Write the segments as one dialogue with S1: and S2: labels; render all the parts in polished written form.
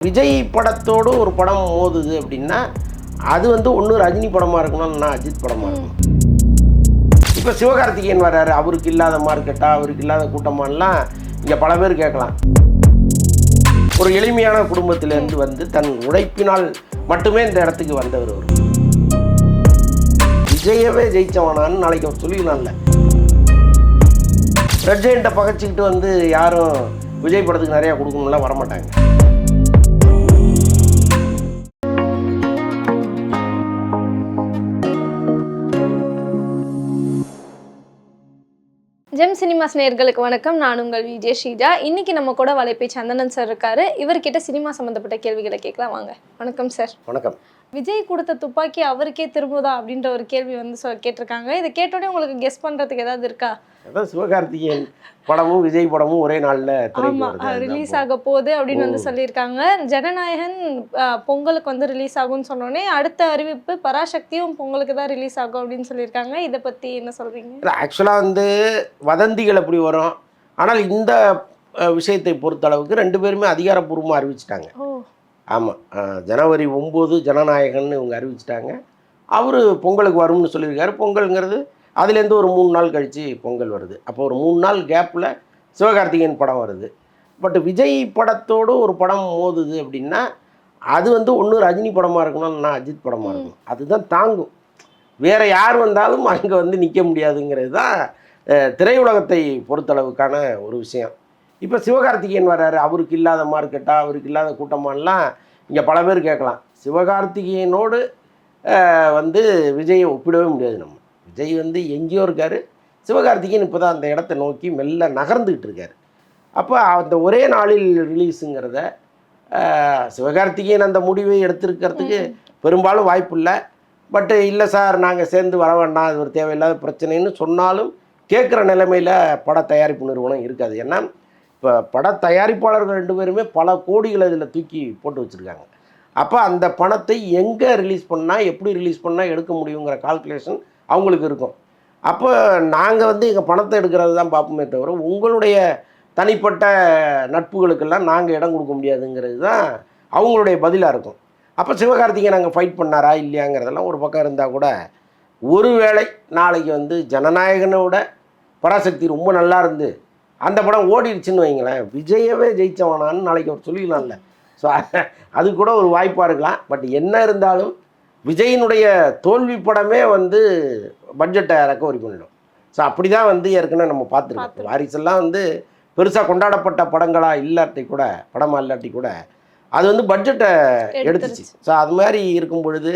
S1: விஜய் படத்தோடு ஒரு படம் மோதுது அப்படின்னா அது வந்து ஒன்று ரஜினி படமாக இருக்கணும், இல்லைன்னா அஜித் படமாக இருக்கணும். இப்போ சிவகார்த்திகேயன் வர்றாரு, அவருக்கு இல்லாத மார்க்கெட்டா, அவருக்கு இல்லாத கூட்டமானலாம் இங்கே பல பேர் கேட்கலாம். ஒரு எளிமையான குடும்பத்திலேருந்து வந்து தன் உழைப்பினால் மட்டுமே இந்த இடத்துக்கு வந்தவர் அவர். விஜயவே ஜெயிச்சவனான்னு நாளைக்கு அவர் சொல்லிக்கலாம்ல. ரெட் ஜெயண்ட்டை பகைச்சிக்கிட்டு வந்து யாரும் விஜய் படத்துக்கு நிறையா கொடுக்கணும்லாம் வரமாட்டாங்க.
S2: ஜெம் சினிமாஸ் நேயர்களுக்கு வணக்கம். நான் உங்கள் விஜய் ஸ்ரீஜா. இன்னைக்கு நம்ம கூட வலைப்பேச்சு சந்தனன் சார் இருக்காரு. இவர்கிட்ட சினிமா சம்மந்தப்பட்ட கேள்விகளை கேட்கலாம் வாங்க. வணக்கம் சார்.
S1: வணக்கம்.
S2: விஜய் கொடுத்த துப்பாக்கி அவருக்கே திரும்புதா அப்படின்ற ஒரு கேள்வி வந்து கேட்டிருக்காங்க. இதை கேட்டோடனே உங்களுக்கு கெஸ் பண்றதுக்கு ஏதாவது இருக்கா?
S1: அதான் சிவகார்த்திகேயன் படமும் விஜய் படமும் ஒரே நாளில்
S2: ரிலீஸ் ஆக போகுது அப்படின்னு வந்து சொல்லியிருக்காங்க. ஜனநாயகன் பொங்கலுக்கு வந்து ரிலீஸ் ஆகும்னு சொன்னோடனே அடுத்த அறிவிப்பு பராசக்தியும் பொங்கலுக்கு தான் ரிலீஸ் ஆகும் அப்படின்னு சொல்லியிருக்காங்க. இதை பற்றி என்ன சொல்கிறீங்க?
S1: ஆக்சுவலாக வந்து வதந்திகள் அப்படி வரும். ஆனால் இந்த விஷயத்தை பொறுத்தளவுக்கு ரெண்டு பேருமே அதிகாரப்பூர்வமாக அறிவிச்சிட்டாங்க. ஆமாம், ஜனவரி 9 ஜனநாயகன் இவங்க அறிவிச்சிட்டாங்க. அவர் பொங்கலுக்கு வரும்னு சொல்லியிருக்காரு. பொங்கலுங்கிறது அதுலேருந்து ஒரு 3 நாள் கழித்து பொங்கல் வருது. அப்போ ஒரு 3 நாள் கேப்பில் சிவகார்த்திகேயன் படம் வருது. பட் விஜய் படத்தோடு ஒரு படம் மோதுது அப்படின்னா அது வந்து ஒன்று ரஜினி படமாக இருக்கணும், இல்லைன்னா அஜித் படமாக இருக்கணும். அதுதான் தாங்கும். வேறு யார் வந்தாலும் அங்கே வந்து நிற்க முடியாதுங்கிறது தான் திரையுலகத்தை பொறுத்தளவுக்கான ஒரு விஷயம். இப்போ சிவகார்த்திகேயன் வர்றாரு, அவருக்கு இல்லாத மார்க்கெட்டா, அவருக்கு இல்லாத கூட்டமானலாம் இங்கே பல பேர் கேட்கலாம். சிவகார்த்திகேயனோடு வந்து விஜயை ஒப்பிடவே முடியாது. நம்ம விஜய் வந்து எங்கேயோ இருக்கார், சிவகார்த்திகேயன் இப்போ தான் அந்த இடத்த நோக்கி மெல்ல நகர்ந்துக்கிட்டு இருக்கார். அப்போ அந்த ஒரே நாளில் ரிலீஸுங்கிறத சிவகார்த்திகேயன் அந்த முடிவை எடுத்திருக்கிறதுக்கு பெரும்பாலும் வாய்ப்பு இல்லை. பட்டு இல்லை சார், நாங்கள் சேர்ந்து வர வேண்டாம், அது ஒரு தேவையில்லாத பிரச்சனைன்னு சொன்னாலும் கேட்குற நிலைமையில் பட தயாரிப்பு நிறுவனம் இருக்காது. ஏன்னா இப்போ பட தயாரிப்பாளர்கள் 2 பேருமே பல கோடிகளை இதில் தூக்கி போட்டு வச்சுருக்காங்க. அப்போ அந்த பணத்தை எங்கே ரிலீஸ் பண்ணால், எப்படி ரிலீஸ் பண்ணால் எடுக்க முடியுங்கிற கால்குலேஷன் அவங்களுக்கு இருக்கும். அப்போ நாங்கள் வந்து எங்கள் பணத்தை எடுக்கிறது தான் பார்ப்போமே தவிர உங்களுடைய தனிப்பட்ட நட்புகளுக்கெல்லாம் நாங்கள் இடம் கொடுக்க முடியாதுங்கிறது தான் அவங்களுடைய பதிலாக இருக்கும். அப்போ சிவகார்த்திகேயன் நாங்கள் ஃபைட் பண்ணாரா இல்லையாங்கிறதெல்லாம் ஒரு பக்கம் இருந்தால் கூட, ஒருவேளை நாளைக்கு வந்து ஜனநாயகனோட பராசக்தி ரொம்ப நல்லா இருந்து அந்த படம் ஓடிடுச்சுன்னு வைங்களேன், விஜயவே ஜெயிச்சவனான்னு நாளைக்கு அவர் சொல்லிக்கலாம்ல. ஸோ அது கூட ஒரு வாய்ப்பாக இருக்கலாம். பட் என்ன இருந்தாலும் விஜயினுடைய தோல்வி படமே வந்து பட்ஜெட்டை ரெக்கவரி பண்ணிடும். ஸோ அப்படி தான் வந்து ஏற்கனவே நம்ம பார்த்துருக்கோம். வாரிசெல்லாம் வந்து பெருசாக கொண்டாடப்பட்ட படங்களாக இல்லாட்டி கூட, படமாக இல்லாட்டி கூட அது வந்து பட்ஜெட்டை எடுத்துச்சு. ஸோ அது மாதிரி இருக்கும் பொழுது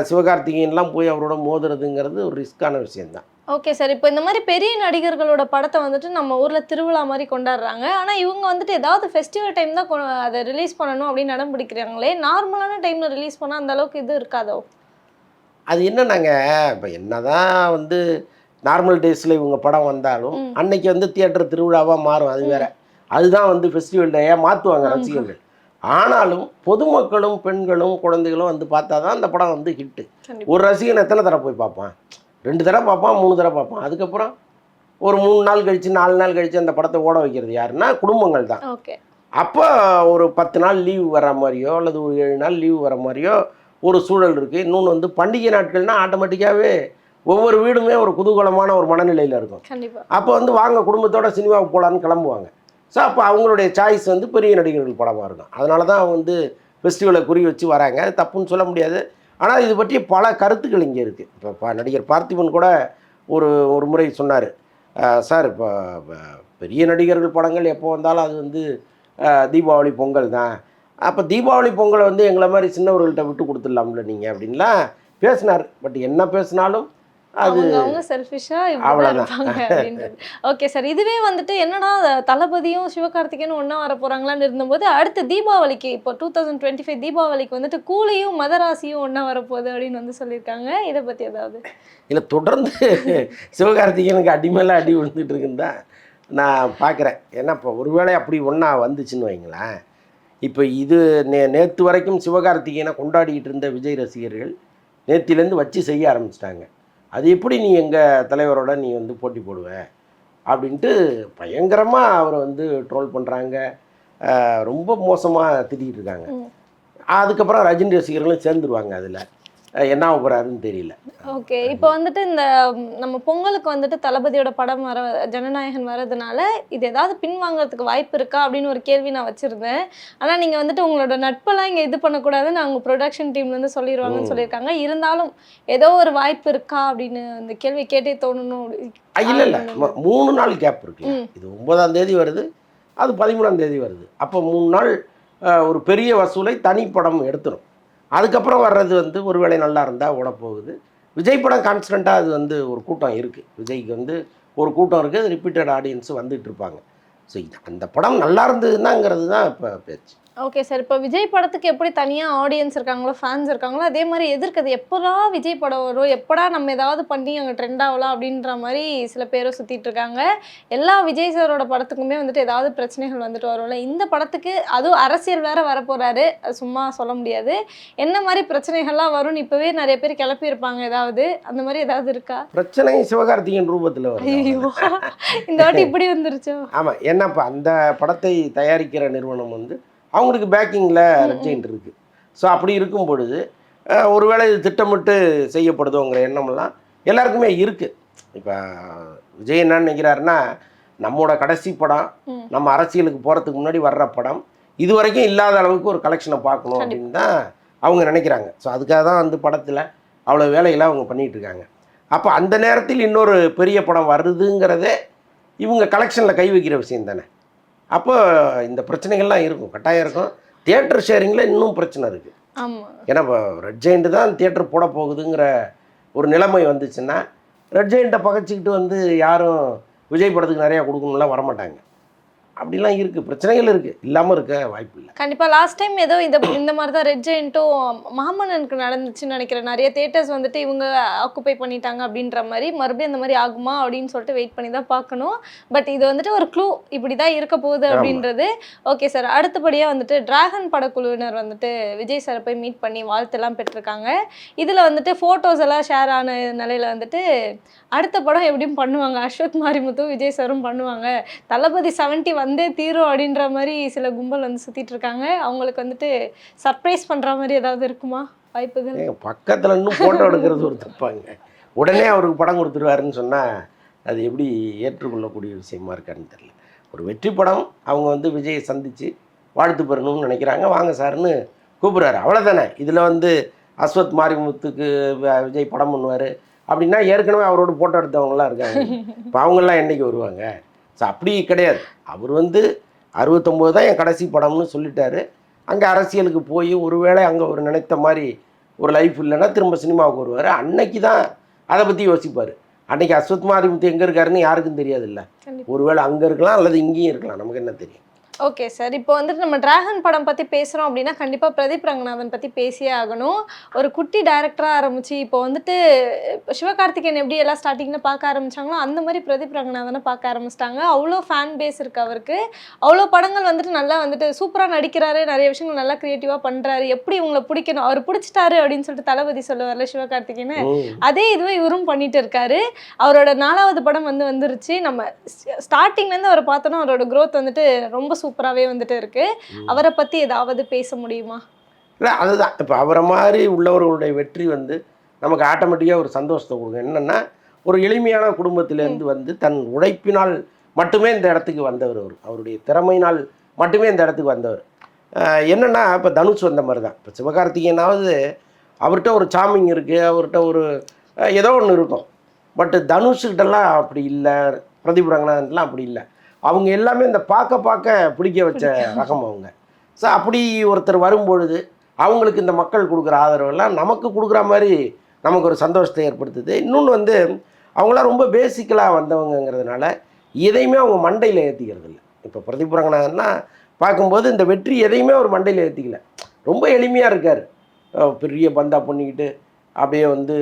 S1: சிவகார்த்திகேயன்லாம் போய் அவரோட மோதுறதுங்கிறது ஒரு ரிஸ்க்கான விஷயந்தான்.
S2: Okay sir. இப்போ இந்த மாதிரி பெரிய நடிகர்களோட படத்தை வந்துட்டு நம்ம ஊரில் திருவிழா மாதிரி கொண்டாடுறாங்க. ஆனால் இவங்க வந்துட்டு ஏதாவது ஃபெஸ்டிவல் டைம் தான் அதை ரிலீஸ் பண்ணணும் அப்படின்னு நடம் பிடிக்கிறாங்களே. நார்மலான டைமில் ரிலீஸ் பண்ணால் அந்த அளவுக்கு இது இருக்காதோ?
S1: அது என்னன்னாங்க, இப்போ என்ன தான் வந்து நார்மல் டேஸில் இவங்க படம் வந்தாலும் அன்னைக்கு வந்து தியேட்டர் திருவிழாவாக மாறும். அது வேற, அதுதான் வந்து ஃபெஸ்டிவல் டேயாக மாற்றுவாங்க ரசிகர்கள். ஆனாலும் பொதுமக்களும் பெண்களும் குழந்தைகளும் வந்து பார்த்தா தான் அந்த படம் வந்து ஹிட்டு. ஒரு ரசிகன் எத்தனை தடவை போய் பார்ப்பான்? 2 தடவை பார்ப்பான், 3 தடவை பார்ப்பான். அதுக்கப்புறம் ஒரு 3 நாள் கழித்து 4 நாள் கழித்து அந்த படத்தை ஓட வைக்கிறது யாருன்னா குடும்பங்கள் தான். அப்போ ஒரு 10 நாள் லீவு வர மாதிரியோ அல்லது ஒரு 7 நாள் லீவு வர மாதிரியோ ஒரு சூழல் இருக்குது. இன்னொன்று வந்து பண்டிகை நாட்கள்னால் ஆட்டோமேட்டிக்காகவே ஒவ்வொரு வீடுமே ஒரு குதூகலமான ஒரு மனநிலையில் இருக்கும். அப்போ வந்து வாங்க குடும்பத்தோட சினிமாவுக்கு போகலான்னு கிளம்புவாங்க. ஸோ அப்போ அவங்களுடைய சாய்ஸ் வந்து பெரிய நடிகர்கள் படமாக இருக்கும். அதனால தான் அவங்க வந்து ஃபெஸ்டிவலை குறி வச்சு வராங்க. அது தப்புன்னு சொல்ல முடியாது. ஆனால் இது பற்றி பல கருத்துக்கள் இங்கே இருக்குது. இப்போ நடிகர் பார்த்திபன் கூட ஒரு முறை சொன்னார், சார் இப்போ பெரிய நடிகர்கள் படங்கள் எப்போ வந்தாலும் அது வந்து தீபாவளி பொங்கல் தான். அப்போ தீபாவளி பொங்கலை வந்து எங்களை மாதிரி சின்னவர்கள்ட்ட விட்டு கொடுத்துடலாம்ல நீங்கள் அப்படின்லாம் பேசினார். பட் என்ன பேசினாலும் அது
S2: அவங்க செல்ஃபிஷா இருப்பாங்க அப்படின்றது. Okay sir. இதுவே வந்துட்டு என்னன்னா தளபதியும் சிவகார்த்திகேயனும் ஒன்றா வர போகிறாங்களான்னு இருந்தபோது அடுத்த தீபாவளிக்கு இப்போ 2025 தீபாவளிக்கு வந்துட்டு கூலியும் மதராசியும் ஒன்றா வரப்போகுது அப்படின்னு வந்து சொல்லியிருக்காங்க. இதை பற்றி ஏதாவது
S1: இல்லை? தொடர்ந்து சிவகார்த்திகேயனுக்கு அடி மேலே அடி விழுந்துட்டு இருக்குன்னு தான் நான் பார்க்குறேன். ஏன்னா இப்போ ஒருவேளை அப்படி ஒன்றா வந்துச்சுன்னு வைங்களேன், இப்போ இது நேற்று வரைக்கும் சிவகார்த்திகேயனை கொண்டாடிக்கிட்டு இருந்த விஜய் ரசிகர்கள் நேற்றுலேருந்து வச்சு செய்ய ஆரம்பிச்சிட்டாங்க. அது எப்படி நீ எங்கள் தலைவரோட நீ வந்து போட்டி போடுவ அப்படின்ட்டு பயங்கரமாக அவரை வந்து ட்ரோல் பண்ணுறாங்க. ரொம்ப மோசமாக திட்டிகிட்டு இருக்காங்க. அதுக்கப்புறம் ரஜினி ரசிகர்களும் சேர்ந்துருவாங்க அதில். என்ன ஆக போகிறாருன்னு தெரியல.
S2: ஓகே. இப்போ வந்துட்டு இந்த நம்ம பொங்கலுக்கு வந்துட்டு தளபதியோட படம் வர ஜனநாயகன் வரதுனால இது ஏதாவது பின்வாங்கறதுக்கு வாய்ப்பு இருக்கா அப்படின்னு ஒரு கேள்வி நான் வச்சிருந்தேன். ஆனா நீங்க வந்துட்டு உங்களோட நட்பெல்லாம் இங்க இது பண்ணக்கூடாதுன்னு அவங்க ப்ரொடக்ஷன் டீம்ல இருந்து சொல்லிடுவாங்கன்னு சொல்லியிருக்காங்க. இருந்தாலும் ஏதோ ஒரு வாய்ப்பு இருக்கா அப்படின்னு அந்த கேள்வி கேட்டே தோணணும்.
S1: இல்லை 3 நாள் கேப் இருக்குல்ல. இது 9ஆம் தேதி வருது, அது 13ஆம் தேதி வருது. அப்போ 3 நாள் ஒரு பெரிய வசூலை தனி படம் எடுத்துரும். அதுக்கப்புறம் வர்றது வந்து ஒருவேளை நல்லா இருந்தால் ஓடப்போகுது. விஜய் படம் கான்ஸ்டண்ட்டாக அது வந்து ஒரு கூட்டம் இருக்குது. விஜய்க்கு வந்து ஒரு கூட்டம் இருக்குது, அது ரிப்பீட்டட் ஆடியன்ஸு வந்துட்டு இருப்பாங்க. ஸோ இது அந்த படம் நல்லா இருந்ததுன்னாங்கிறது தான் இப்போ பேச்சு.
S2: Okay sir. இப்போ விஜய் படத்துக்கு எப்படி தனியாக ஆடியன்ஸ் இருக்காங்களோ, ஃபேன்ஸ் இருக்காங்களோ, அதே மாதிரி எதிர்க்குது எப்படா விஜய் படம் வரும், எப்படா நம்ம ஏதாவது பண்ணி அங்கே ட்ரெண்ட் ஆகலாம் அப்படின்ற மாதிரி சில பேரும் சுற்றிட்டு இருக்காங்க. எல்லா விஜய் சாரோட படத்துக்குமே வந்துட்டு ஏதாவது பிரச்சனைகள் வந்துட்டு வரும்ல. இந்த படத்துக்கு அதுவும் அரசியல் வேற வரப்போறாரு, அது சும்மா சொல்ல முடியாது. என்ன மாதிரி பிரச்சனைகள்லாம் வரும்னு இப்போவே நிறைய பேர் கிளப்பியிருப்பாங்க. ஏதாவது அந்த மாதிரி ஏதாவது இருக்கா?
S1: பிரச்சனை சிவகார்த்திகேயன் ரூபத்தில் வரும்.
S2: ஐயோ, இந்த வாட்டி இப்படி வந்துருச்சோ?
S1: ஆமாம். ஏன்னா இப்போ அந்த படத்தை தயாரிக்கிற நிறுவனம் வந்து அவங்களுக்கு பேக்கிங்கில் ரெட் ஜெயண்ட் இருக்குது. ஸோ அப்படி இருக்கும் பொழுது ஒருவேளை இது திட்டமிட்டு செய்யப்படுதோங்கிற எண்ணமெல்லாம் எல்லாருக்குமே இருக்குது. இப்போ விஜய் என்ன நினைக்கிறாருன்னா, நம்மளோட கடைசி படம், நம்ம அரசியலுக்கு போகிறதுக்கு முன்னாடி வர்ற படம், இது வரைக்கும் இல்லாத அளவுக்கு ஒரு கலெக்ஷனை பார்க்கணும் அப்படின்னு தான் அவங்க நினைக்கிறாங்க. ஸோ அதுக்காக தான் வந்து படத்தில் அவ்வளோ வேலையெல்லாம் அவங்க பண்ணிகிட்டு இருக்காங்க. அப்போ அந்த நேரத்தில் இன்னொரு பெரிய படம் வருதுங்கிறதே இவங்க கலெக்ஷனில் கை வைக்கிற விஷயம் தானே. அப்போ இந்த பிரச்சனைகள்லாம் இருக்கும், கட்டாயம் இருக்கும். தியேட்டர் ஷேரிங்கில் இன்னும் பிரச்சனை இருக்குது. ஏன்னா இப்போ ரெட் ஜெயண்ட் தான் தியேட்டர் போட போகுதுங்கிற ஒரு நிலைமை வந்துச்சுன்னா, ரெட் ஜெயண்ட்டை பகைச்சிக்கிட்டு வந்து யாரும் விஜய் படத்துக்கு நிறையா கொடுக்கணும்லாம் வரமாட்டாங்க. அப்படிலாம் இருக்குது, பிரச்சனைகள் இருக்குது, இல்லாமல் இருக்க வாய்ப்பு இல்லை.
S2: கண்டிப்பாக. லாஸ்ட் டைம் ஏதோ இந்த மாதிரி தான் ரெட் ஜெயண்ட்டும் மாமன்னனுக்கு நடந்துச்சுன்னு நினைக்கிறேன். நிறைய தேட்டர்ஸ் வந்துட்டு இவங்க ஆக்குப்பை பண்ணிட்டாங்க அப்படின்ற மாதிரி. மறுபடியும் அந்த மாதிரி ஆகுமா அப்படின்னு சொல்லிட்டு வெயிட் பண்ணி தான் பார்க்கணும். பட் இது வந்துட்டு ஒரு க்ளூ, இப்படி தான் இருக்க போகுது அப்படின்றது. Okay sir. அடுத்தபடியாக வந்துட்டு டிராகன் படக்குழுவினர் வந்துட்டு விஜய் சாரை போய் மீட் பண்ணி வாழ்த்தெல்லாம் பெற்றிருக்காங்க. இதில் வந்துட்டு ஃபோட்டோஸ் எல்லாம் ஷேர் ஆன நிலையில் வந்துட்டு அடுத்த படம் எப்படியும் பண்ணுவாங்க, அஸ்வத் மாரிமுத்து விஜய் சாரும் பண்ணுவாங்க, தளபதி 70 வந்தே தீரும் அப்படின்ற மாதிரி சில கும்பல் வந்து சுற்றிட்டு இருக்காங்க. அவங்களுக்கு வந்துட்டு சர்ப்ரைஸ் பண்ணுற மாதிரி ஏதாவது இருக்குமா வாய்ப்புகள்?
S1: பக்கத்தில் இன்னும் ஃபோட்டோ எடுக்கிறது ஒரு தப்பாங்க. உடனே அவருக்கு படம் கொடுத்துருவாருன்னு சொன்னால் அது எப்படி ஏற்றுக்கொள்ளக்கூடிய விஷயமா இருக்கான்னு தெரியல. ஒரு வெற்றி படம், அவங்க வந்து விஜயை சந்தித்து வாழ்த்து பெறணும்னு நினைக்கிறாங்க, வாங்க சார்னு கூப்பிட்றாரு, அவ்வளோதானே. இதில் வந்து அஸ்வத் மாரிமுத்துக்கு விஜய் படம் பண்ணுவார் அப்படின்னா ஏற்கனவே அவரோட ஃபோட்டோ எடுத்தவங்களாம் இருக்காங்க. இப்போ அவங்கெல்லாம் என்றைக்கு வருவாங்க? ஸோ அப்படி கிடையாது. அவர் வந்து 69 தான் என் கடைசி படம்னு சொல்லிட்டாரு. அங்கே அரசியலுக்கு போய் ஒருவேளை அங்கே ஒரு நினைத்த மாதிரி ஒரு லைஃப் இல்லைன்னா திரும்ப சினிமாவுக்கு வருவார். அன்னைக்கு தான் அதை பற்றி யோசிப்பார். அன்னைக்கு அஸ்வத் மாரிமுத்து எங்கே இருக்காருன்னு யாருக்கும் தெரியாதுல்ல. ஒருவேளை அங்கே இருக்கலாம் அல்லது இங்கேயும் இருக்கலாம், நமக்கு என்ன தெரியும்.
S2: Okay sir. இப்போ வந்துட்டு நம்ம டிராகன் படம் பற்றி பேசுகிறோம் அப்படின்னா கண்டிப்பாக பிரதீப் ரங்கநாதன் பற்றி பேசியே ஆகணும். ஒரு குட்டி டைரக்டராக ஆரம்பித்து இப்போ வந்துட்டு சிவகார்த்திகேயன் எப்படி எல்லாம் ஸ்டார்டிங்கில் பார்க்க ஆரம்பித்தாங்களோ அந்த மாதிரி பிரதீப் ரங்கநாதனை பார்க்க ஆரம்பிச்சிட்டாங்க. அவ்வளோ ஃபேன் பேஸ் இருக்குது அவருக்கு. அவ்வளோ படங்கள் வந்துட்டு நல்லா வந்துட்டு சூப்பராக நடிக்கிறாரு, நிறைய விஷயங்கள் நல்லா க்ரியேட்டிவாக பண்ணுறாரு. எப்படி இவங்களை பிடிக்கணும், அவர் பிடிச்சிட்டாரு அப்படின்னு சொல்லிட்டு தளபதி சொல்லுவார்ல சிவகார்த்திகேயன், அதே இதுவே இவரும் பண்ணிட்டு இருக்காரு. அவரோட 4வது படம் வந்துருச்சு. நம்ம ஸ்டார்டிங்லேருந்து அவரை பார்த்தோன்னா அவரோட க்ரோத் வந்துட்டு ரொம்ப சூப்பராகவே வந்துட்டு இருக்கு. அவரை பற்றி ஏதாவது பேச முடியுமா?
S1: இல்லை, அதுதான் இப்போ அவரை மாதிரி உள்ளவர்களுடைய வெற்றி வந்து நமக்கு ஆட்டோமேட்டிக்காக ஒரு சந்தோஷத்தை கொடுக்கும். என்னென்னா, ஒரு எளிமையான குடும்பத்திலேருந்து வந்து தன் உழைப்பினால் மட்டுமே இந்த இடத்துக்கு வந்தவர். அவருடைய திறமையினால் மட்டுமே இந்த இடத்துக்கு வந்தவர். என்னென்னா, இப்போ தனுஷ் வந்த மாதிரி தான். இப்போ சிவகார்த்திகேயனாவது அவர்கிட்ட ஒரு சாமிங் இருக்குது, அவர்கிட்ட ஒரு ஏதோ ஒன்று இருக்கும். பட் தனுஷ்கிட்டலாம் அப்படி இல்லை, பிரதீப் ரங்கநாதன்லாம் அப்படி இல்லை. அவங்க எல்லாமே இந்த பார்க்க பிடிக்க வச்ச ரகம் அவங்க. ஸோ அப்படி ஒருத்தர் வரும்பொழுது அவங்களுக்கு இந்த மக்கள் கொடுக்குற ஆதரவெல்லாம் நமக்கு கொடுக்குற மாதிரி நமக்கு ஒரு சந்தோஷத்தை ஏற்படுத்துது. இன்னொன்று வந்து அவங்களாம் ரொம்ப பேசிக்கலாக வந்தவங்கிறதுனால எதையுமே அவங்க மண்டையில் ஏற்றிக்கிறது இல்லை. இப்போ பிரதீப் ரங்கநாதன்னா பார்க்கும்போது இந்த வெற்றி எதையுமே அவர் மண்டையில் ஏற்றிக்கல, ரொம்ப எளிமையாக இருக்கார். பெரிய பந்தா பண்ணிக்கிட்டு அப்படியே வந்து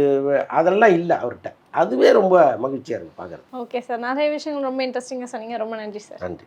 S1: அதெல்லாம் இல்லை அவர்கிட்ட. அதுவே ரொம்ப மகிழ்ச்சியாக இருக்குது பார்க்குறது.
S2: Okay sir. நிறைய விஷயங்கள் ரொம்ப இன்ட்ரெஸ்டிங்காக சொன்னீங்க. ரொம்ப நன்றி சார்.
S1: நன்றி.